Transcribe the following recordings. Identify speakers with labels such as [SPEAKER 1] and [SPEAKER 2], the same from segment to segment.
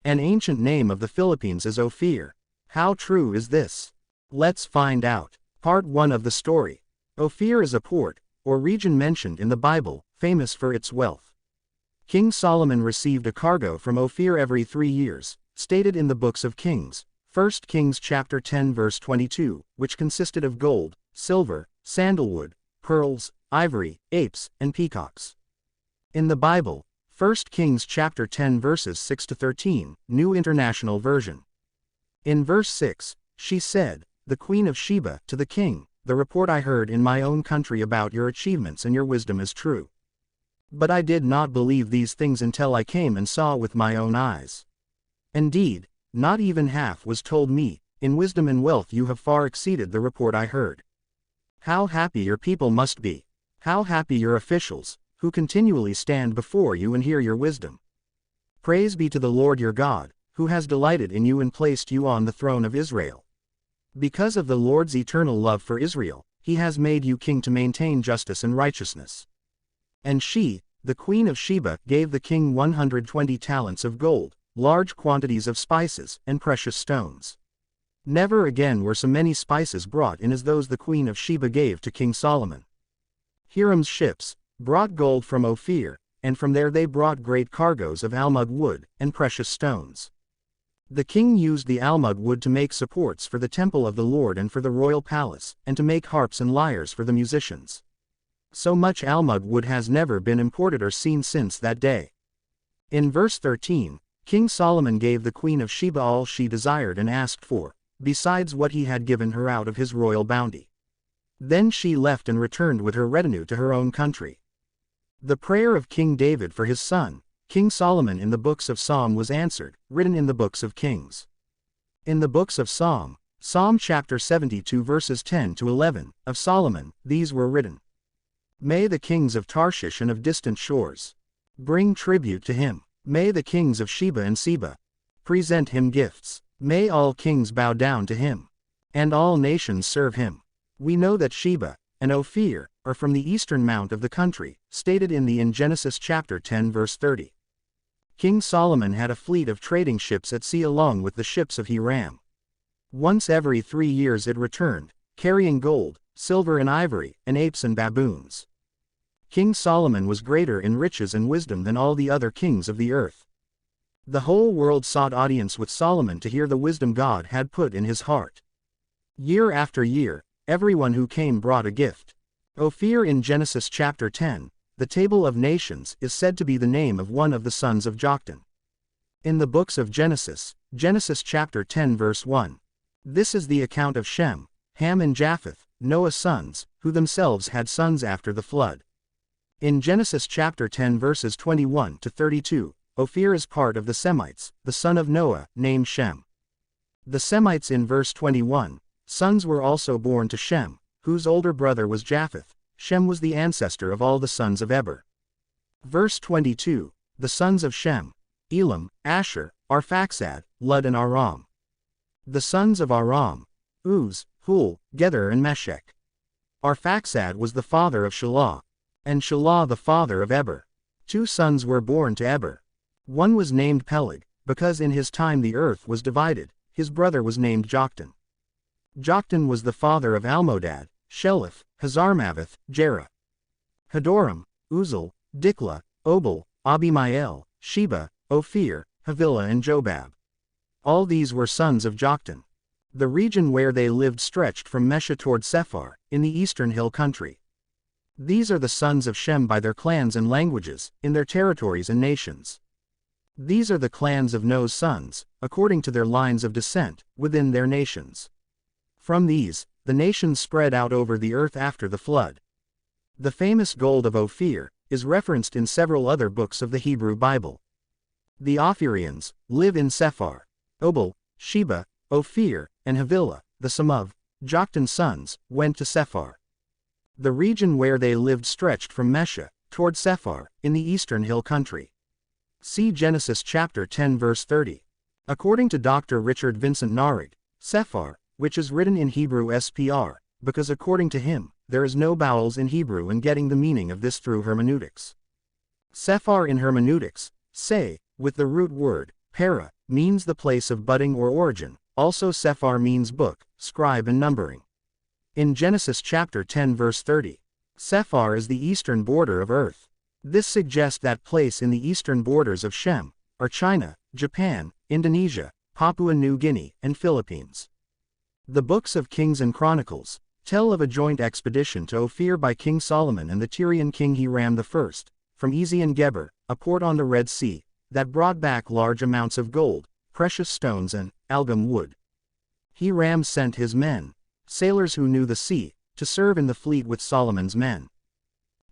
[SPEAKER 1] An ancient name of the Philippines is Ophir. How true is this? Let's find out. Part 1 of the story. Ophir is a port, or region mentioned in the Bible, famous for its wealth. King Solomon received a cargo from Ophir every 3 years, stated in the books of Kings, 1 Kings chapter 10 verse 22, which consisted of gold, silver, sandalwood, pearls, ivory, apes, and peacocks. In the Bible, 1 Kings chapter 10 verses 6 to 13, New International Version. In verse 6, she said, the Queen of Sheba, to the king, the report I heard in my own country about your achievements and your wisdom is true. But I did not believe these things until I came and saw with my own eyes. Indeed, not even half was told me. In wisdom and wealth you have far exceeded the report I heard. How happy your people must be. How happy your officials, who continually stand before you and hear your wisdom. Praise be to the Lord your God, who has delighted in you and placed you on the throne of Israel. Because of the Lord's eternal love for Israel, he has made you king to maintain justice and righteousness. And she, the Queen of Sheba, gave the king 120 talents of gold, large quantities of spices, and precious stones. Never again were so many spices brought in as those the Queen of Sheba gave to King Solomon. Hiram's ships brought gold from Ophir, and from there they brought great cargoes of almug wood, and precious stones. The king used the almug wood to make supports for the temple of the Lord and for the royal palace, and to make harps and lyres for the musicians. So much almug wood has never been imported or seen since that day. In verse 13, King Solomon gave the Queen of Sheba all she desired and asked for, besides what he had given her out of his royal bounty. Then she left and returned with her retinue to her own country. The prayer of King David for his son, King Solomon in the books of Psalm was answered, written in the books of Kings. In the books of Psalm chapter 72 verses 10 to 11, of Solomon, these were written. May the kings of Tarshish and of distant shores bring tribute to him. May the kings of Sheba and Seba present him gifts. May all kings bow down to him, and all nations serve him. We know that Sheba and Ophir are from the eastern mount of the country, stated in Genesis chapter 10 verse 30. King Solomon had a fleet of trading ships at sea along with the ships of Hiram. Once every 3 years it returned, carrying gold, silver and ivory, and apes and baboons. King Solomon was greater in riches and wisdom than all the other kings of the earth. The whole world sought audience with Solomon to hear the wisdom God had put in his heart. Year after year, everyone who came brought a gift. Ophir in Genesis chapter 10, the table of nations, is said to be the name of one of the sons of Joktan. In the books of Genesis chapter 10 verse 1, this is the account of Shem, Ham and Japheth, Noah's sons, who themselves had sons after the flood. In Genesis chapter 10 verses 21 to 32, Ophir is part of the Semites, the son of Noah, named Shem. The Semites in verse 21, sons were also born to Shem, whose older brother was Japheth. Shem was the ancestor of all the sons of Eber. Verse 22, the sons of Shem, Elam, Asher, Arphaxad, Lud and Aram. The sons of Aram, Uz, Hul, Gether and Meshech. Arphaxad was the father of Shelah, and Shelah the father of Eber. 2 sons were born to Eber. One was named Peleg, because in his time the earth was divided. His brother was named Joktan. Joktan was the father of Almodad, Sheleph, Hazarmaveth, Jerah, Hadoram, Uzal, Dikla, Obal, Abimael, Sheba, Ophir, Havilah and Jobab. All these were sons of Joktan. The region where they lived stretched from Mesha toward Sephar, in the eastern hill country. These are the sons of Shem by their clans and languages, in their territories and nations. These are the clans of Noah's sons, according to their lines of descent, within their nations. From these, the nations spread out over the earth after the flood. The famous gold of Ophir is referenced in several other books of the Hebrew Bible. The Ophirians live in Sephar. Obal, Sheba, Ophir, and Havilah, the sum of Joktan's sons, went to Sephar. The region where they lived stretched from Mesha toward Sephar, in the eastern hill country. See Genesis chapter 10 verse 30. According to Dr. Richard Vincent Narig, Sephar, which is written in Hebrew SPR, because according to him, there is no vowels in Hebrew, and getting the meaning of this through hermeneutics. Sephar in hermeneutics, say, with the root word, para, means the place of budding or origin. Also Sephar means book, scribe and numbering. In Genesis chapter 10 verse 30, Sephar is the eastern border of earth. This suggests that place in the eastern borders of Shem are China, Japan, Indonesia, Papua New Guinea, and Philippines. The books of Kings and Chronicles tell of a joint expedition to Ophir by King Solomon and the Tyrian king Hiram I, from Ezion-Geber, a port on the Red Sea, that brought back large amounts of gold, precious stones and algum wood. Hiram sent his men, sailors who knew the sea, to serve in the fleet with Solomon's men.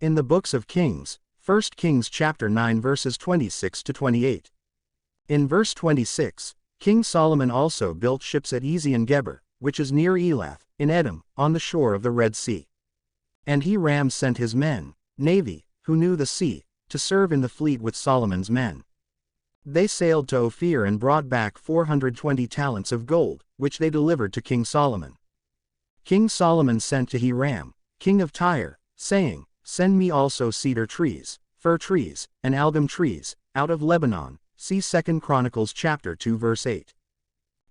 [SPEAKER 1] In the books of Kings, 1 Kings chapter 9 verses 26 to 28. In verse 26, King Solomon also built ships at Ezion-Geber, which is near Elath, in Edom, on the shore of the Red Sea. And Hiram sent his men, navy, who knew the sea, to serve in the fleet with Solomon's men. They sailed to Ophir and brought back 420 talents of gold, which they delivered to King Solomon. King Solomon sent to Hiram, king of Tyre, saying, "Send me also cedar trees, fir trees, and algum trees, out of Lebanon." See 2 Chronicles chapter 2 verse 8.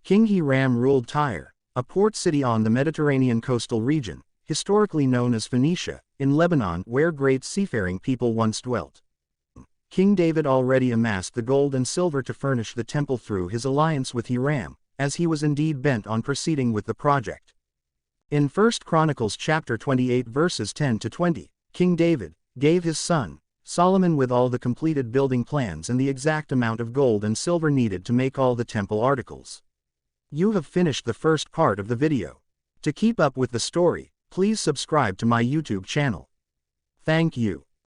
[SPEAKER 1] King Hiram ruled Tyre, a port city on the Mediterranean coastal region, historically known as Phoenicia, in Lebanon where great seafaring people once dwelt. King David already amassed the gold and silver to furnish the temple through his alliance with Hiram, as he was indeed bent on proceeding with the project. In 1 Chronicles chapter 28 verses 10 to 20, King David gave his son, Solomon with all the completed building plans and the exact amount of gold and silver needed to make all the temple articles. You have finished the first part of the video. To keep up with the story, please subscribe to my YouTube channel. Thank you.